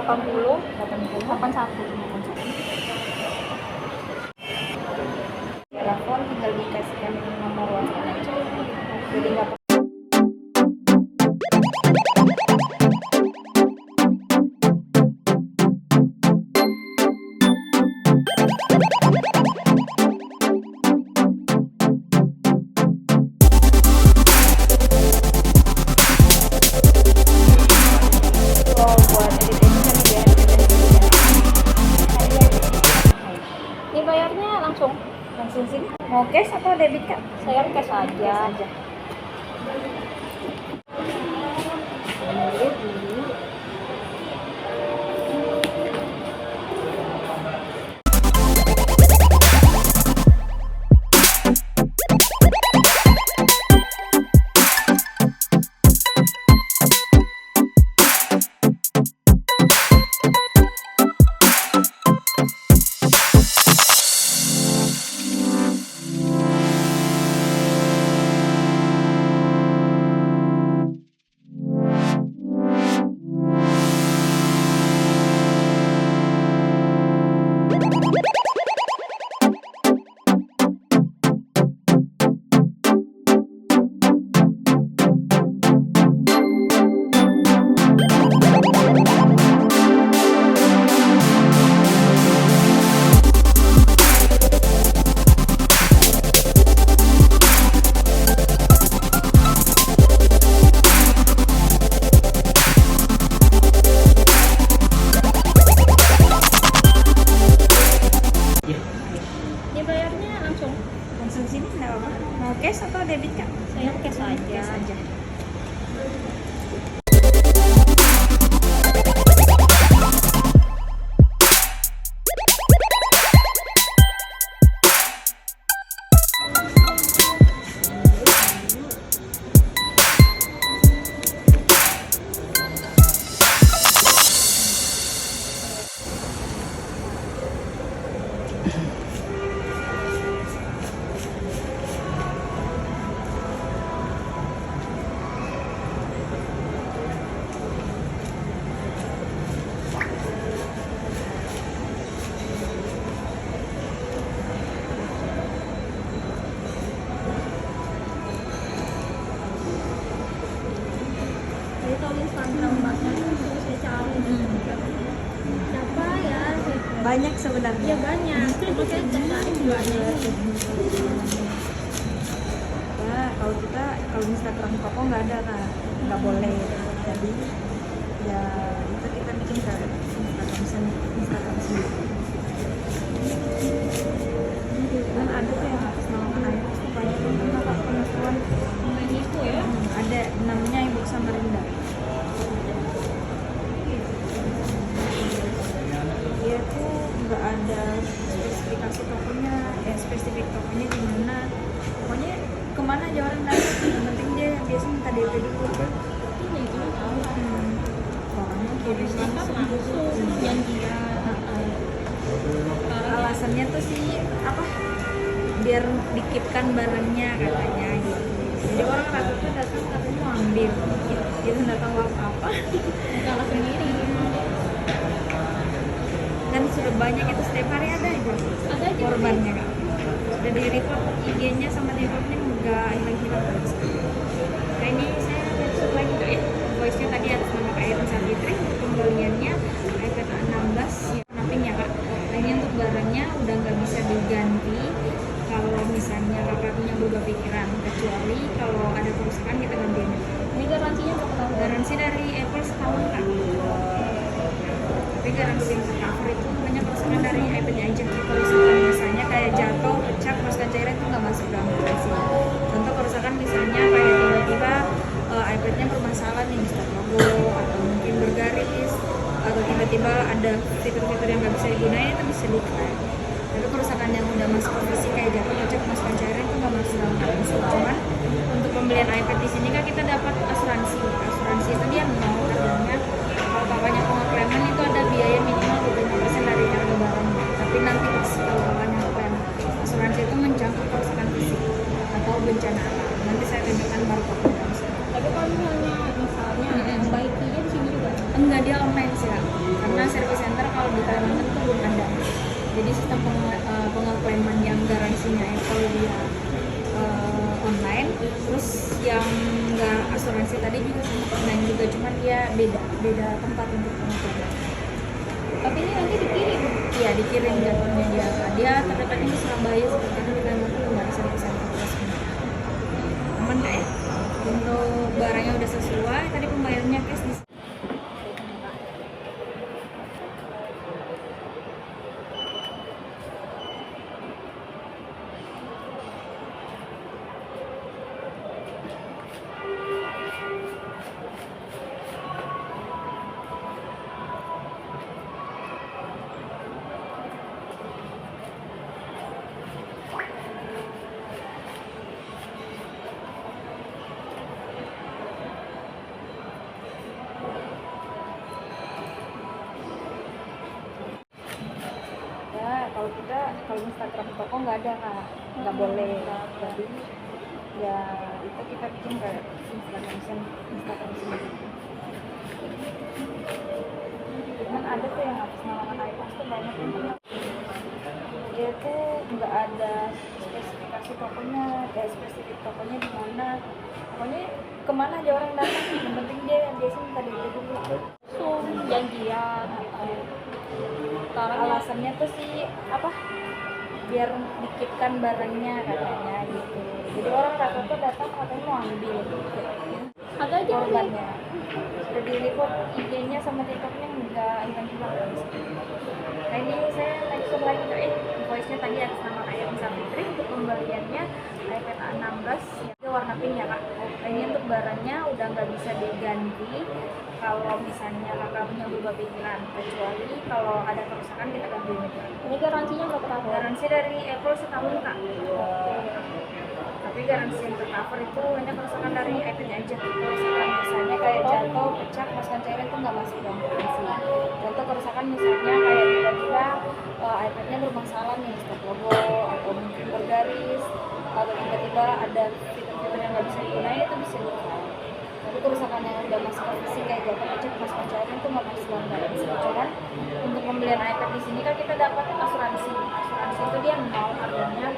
80 80 81. telepon tinggal dikasihkan nomor WhatsApp aja. Jadi nggak buat editingnya nih biar Ini bayarnya langsung. langsung sini. Mau cash atau debit kak? Saya cash aja. Cash aja. Dulu. Ini bayarnya langsung. Langsung sini nggak apa-apa. Mau cash atau debit kak? Saya cash aja. Cash aja. Jadi kalau Instagram Mbaknya itu saya cari. Siapa ya? Banyak sebenarnya. Ya banyak. Cuma saya cari banyak. Nah, kalau Instagram toko nggak ada kak, nggak boleh. Jadi ya itu kita bikin ke Instagram sendiri. Dan ada tuh yang atas nama ayah tuh banyak banget kakak pengetahuan. Ini itu ya. Ada namanya Ibu Samarinda. Dia tuh nggak ada spesifikasi tokonya, spesifik tokonya di mana. Pokoknya kemana aja orang datang. Yang penting dia biasa minta DP dulu. Ini itu tahu. Orangnya kirim langsung. Yang dia Alasannya tuh sih apa? Biar dikipkan barangnya katanya gitu. Jadi orang rata tuh datang katanya mau ambil. Gitu nggak tahu apa-apa. salah sendiri. Dan sudah banyak itu setiap hari ada aja Ada aja korbannya kak. Sudah di report IG-nya sama di reportnya nggak hilang-hilang. Nah ini saya coba gitu ya. Voice-nya tadi atas nama Kak Irin Savitri. Untuk pembeliannya iPad A16 ya, mapping ya kak. Nah ini untuk barangnya udah nggak bisa diganti kalau misalnya kakak punya berubah pikiran, kecuali kalau ada kerusakan kita gantiin. Ini garansinya berapa tahun? Garansi dari Apple setahun kak. Tapi garansi yang cover itu hanya kerusakan dari iPad-nya aja. Kerusakan misalnya kayak jatuh, pecah, kerusakan cairan itu nggak masuk dalam garansi. Contoh kerusakan misalnya kayak tiba-tiba iPad-nya bermasalah nih, start logo atau mungkin bergaris atau tiba-tiba ada fitur-fitur yang nggak bisa digunakan itu bisa di-crack. Tapi kerusakan yang udah masuk ke fisik kayak jatuh, pecah, kemasukan cairan itu nggak masuk dalam garansi. Cuman untuk pembelian iPad di sini kan kita dapat asuransi. Asuransi itu dia nol harganya. Kalau kakaknya pengeklaiman itu ada biaya minimal 25% dari harga barangnya. Tapi nanti pas kalau kakaknya klaim, asuransi itu mencakup kerusakan fisik atau bencana alam. Nanti saya tunjukkan barcode-nya. Tapi kalau misalnya Mm-mm. baiknya di sini juga. Enggak, dia dia online sih Kak. Karena service center kalau di Kalimantan itu belum ada. Jadi sistem pengeklaiman yang garansinya Apple dia online, terus yang nggak asuransi tadi juga sama online juga, cuman dia beda tempat untuk pengeklaiman. Tapi ini nanti dikirim. Iya dikirim jadwalnya dia terdekatnya di Surabaya seperti itu, di Kalimantan belum ada service center resmi. Aman nggak ya? Untuk barangnya udah sesuai, tadi pembayarannya cash di kalau Instagram toko nggak ada Kak, nggak boleh. Jadi ya itu kita bikin kayak Instagram sendiri. Cuman ada tuh yang atas nama iPhone tuh banyak yang punya. Dia tuh nggak ada spesifikasi tokonya, spesifik tokonya di mana. Pokoknya kemana aja orang datang, yang penting dia minta duit dulu. Janjian. Alasannya tuh sih apa? Biar dikitkan barangnya katanya gitu. Jadi orang rata-rata datang katanya mau ambil Ada aja korbannya. Udah di report IG-nya sama TikTok-nya nggak hilang. Nah ini saya langsung lagi voice-nya tadi atas nama Kak Bisa Fitri untuk pembeliannya iPad A16 itu warna pink ya Kak. Nah, ini untuk barangnya udah nggak bisa diganti kalau misalnya kakak punya berubah pikiran, kecuali kalau ada kerusakan kita ganti aja. Ini garansinya berapa tahun? Garansi dari Apple setahun Kak. Tapi garansi yang tercover itu hanya kerusakan dari iPad-nya aja. Kerusakan misalnya kayak jatuh, pecah, masukkan cairan itu nggak masuk dalam garansi. Contoh kerusakan misalnya kayak tiba-tiba iPad-nya bermasalah nih, stop logo atau mungkin bergaris, atau tiba-tiba ada fitur-fitur yang nggak bisa digunakan, itu bisa digunakan. Tapi kerusakan yang udah masuk ke fisik kayak jatuh, pecah, masukkan cairan itu nggak masuk dalam garansi. Cuman untuk pembelian iPad di sini kan kita dapat asuransi. Asuransi itu dia nol, artinya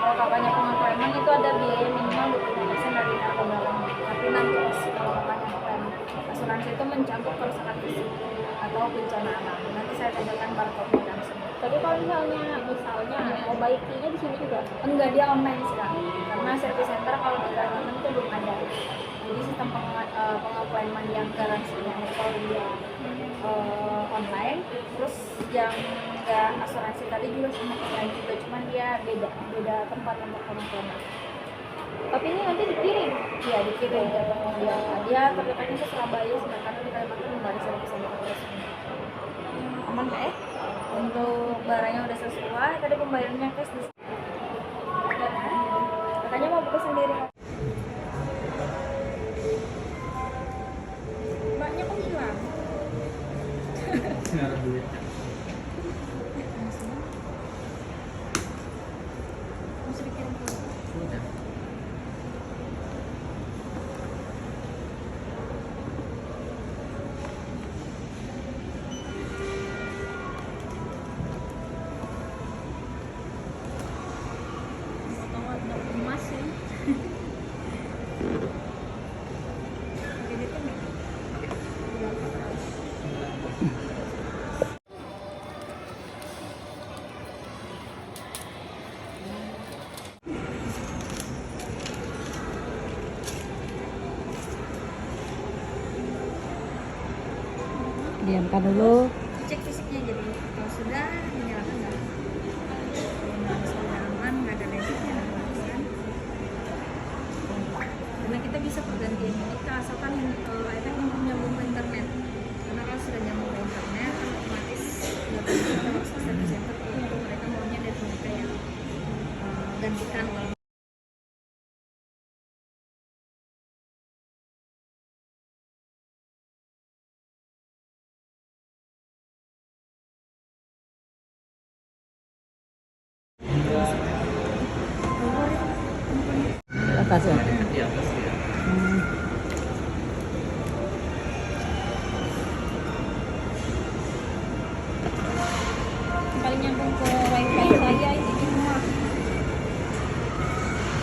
kalau kakaknya pengeklaiman itu ada biaya minimal 25% dari harga barangnya. Tapi nanti kalau kakaknya klaim, asuransi itu mencakup kerusakan fisik atau bencana alam. Nanti saya tanyakan barcode-nya langsung. Tapi kalau misalnya mau baiknya di sini juga? Enggak, dia online sekarang. Karena service center kalau di Kalimantan itu belum ada. Jadi sistem pengeklaiman yang garansinya kalau dia online, terus yang enggak asuransi tadi juga sama online juga, cuman dia beda tempat untuk pengeklaiman. Tapi ini nanti dikirim? Iya dikirim jadwalnya dia terdekatnya ke Surabaya, sedangkan di Kalimantan belum ada service center resmi. Aman nggak ya? Untuk barangnya udah sesuai, tadi pembayarannya cash di sini. Katanya mau buka sendiri. Mbaknya kok hilang? Masih dikirim dulu. Emas ya. Diamkan dulu. Cek fisiknya, jadi kalau sudah dinyalakan nggak aman, nggak ada lesiknya, nggak ada tulisan. Karena kita bisa pergantian unit asalkan iPad yang menyambung ke internet. Karena kalau sudah nyambung ke internet otomatis nggak bisa terus service center untuk mereka maunya dari mereka yang gantikan kalau Atas ya. Di atas ya. nyambung ke wifi saya ini di rumah,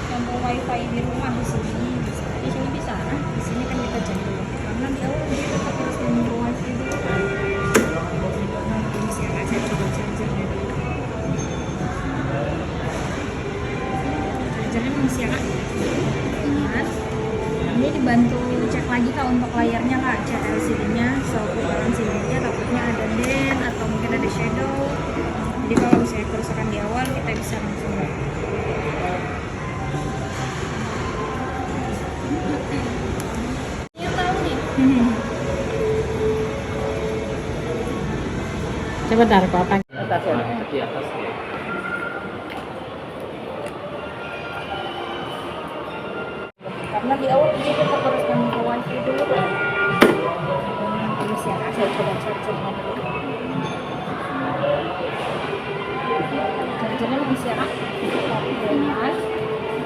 nyambung wifi di rumah di sini bisa, di sini bisa, di sini kan kita cek dulu karena di awal dia tetap harus nyambung wifi dulu kan. Ini siapa saya coba chargernya dulu, chargernya masih ya kak. Ingat, ini dibantu cek lagi kak untuk layarnya kak, cek LCD-nya, so putaran CD-nya takutnya ada den atau mungkin ada shadow. Jadi kalau misalnya kerusakan di awal kita bisa langsung Yang tahu nih. Coba taruh ke atas. Di atas ya. karena di awal dia tetap harus nyambung wifi dulu kan. Ini sih ya, saya coba chargernya dulu. Chargernya masih ya, dengan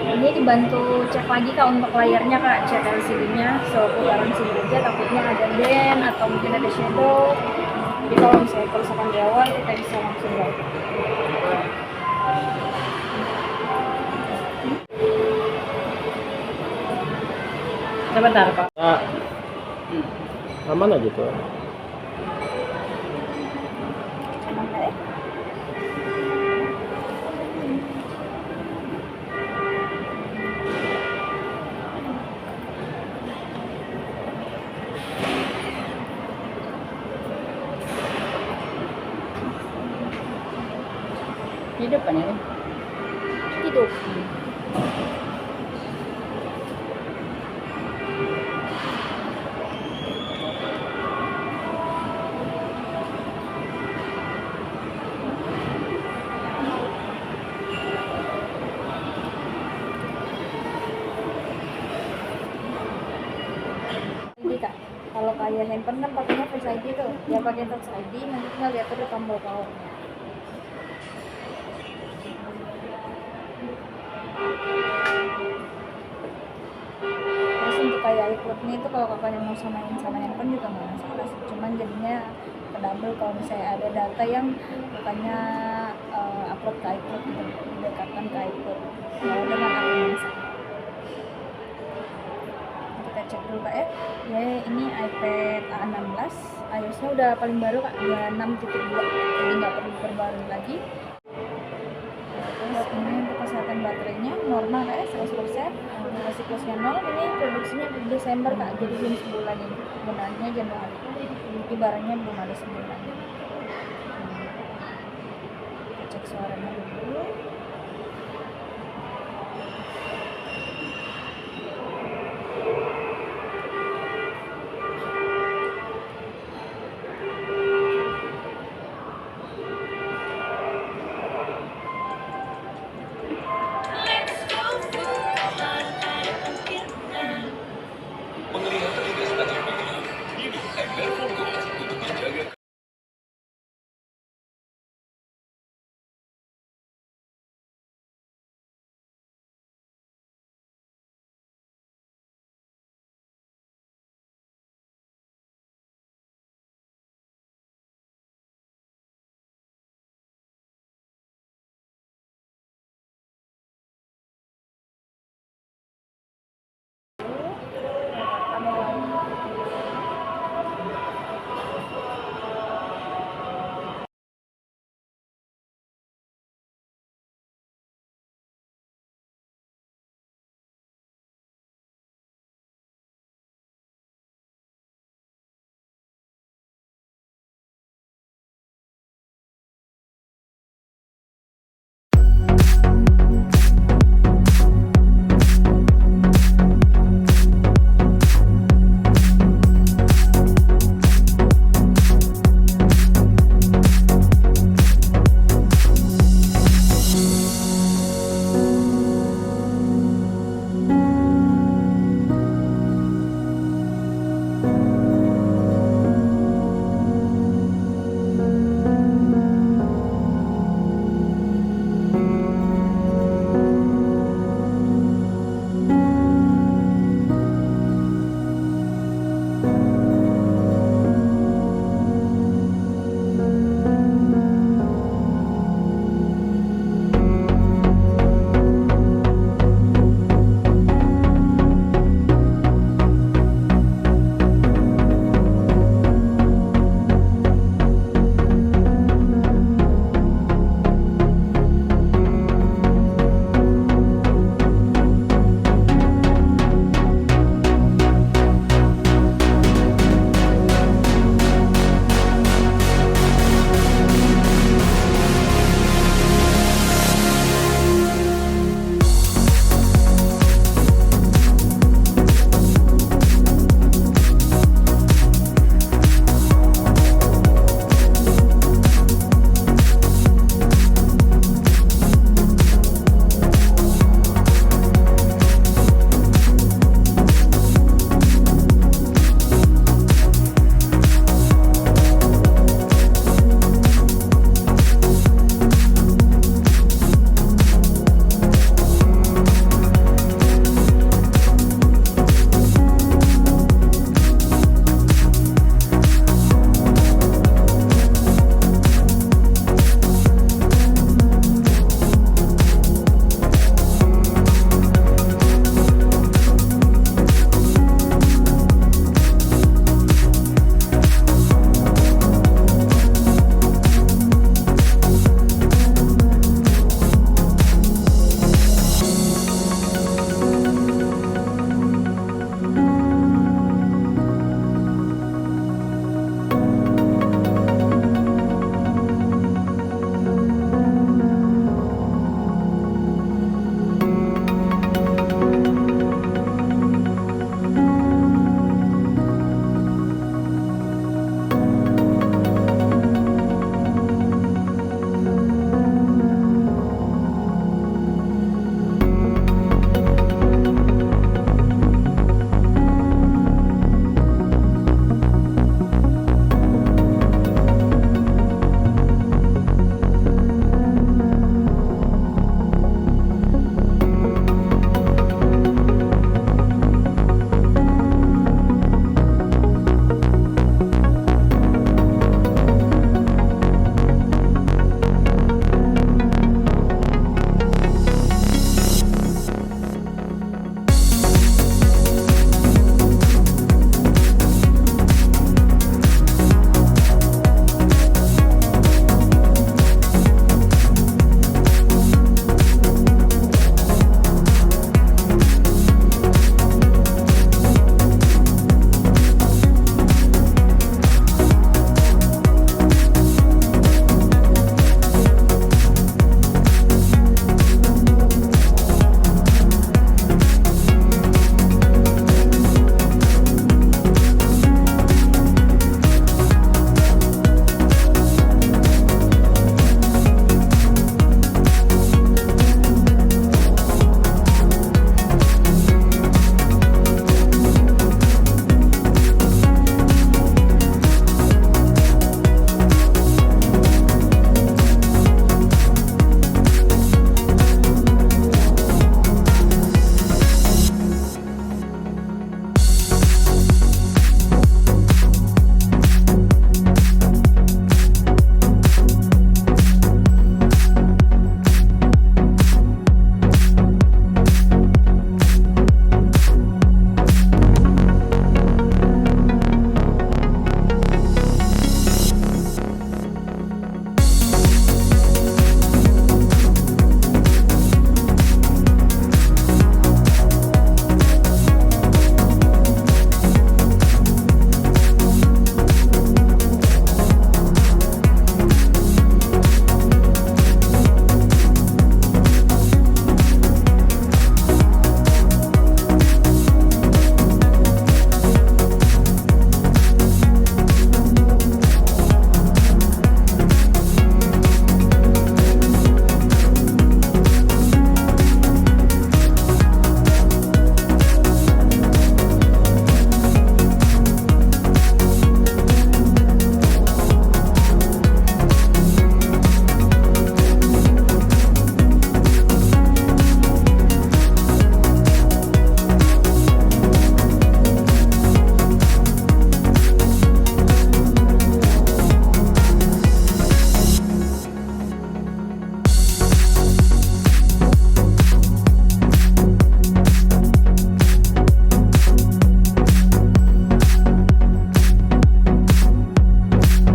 ini dibantu cek lagi kak untuk layarnya kak, cek LCD-nya, so putaran CD aja takutnya ada den atau mungkin ada shadow. Jadi kalau misalnya kerusakan di awal kita bisa langsung ganti. Coba taruh Pak. Nah, aman aja tuh. Aman nggak ya? Di depan ya. Hidup. Ini kak, kalau kayak handphone kan pakainya Face ID tuh, ya pakai Touch ID, nanti tinggal lihat tuh tombol powernya. Terus untuk kayak iCloud-nya itu kalau kakaknya mau samain sama handphone juga nggak masalah sih, cuman jadinya ke double kalau misalnya ada data yang kakaknya upload ke iCloud gitu, didekatkan ke iCloud kalau dengan akun yang sama. Kita cek dulu kak ya. Ya ini iPad A16, iOS-nya udah paling baru kak, ya 6.2, jadi nggak perlu diperbarui lagi. Terus ini untuk kesehatan baterainya normal kak ya, 100%, siklusnya 0. Ini produksinya di Desember kak, jadi belum sebulan ini, benarnya Januari, ibaratnya belum ada sebulan. Kita cek suaranya dulu.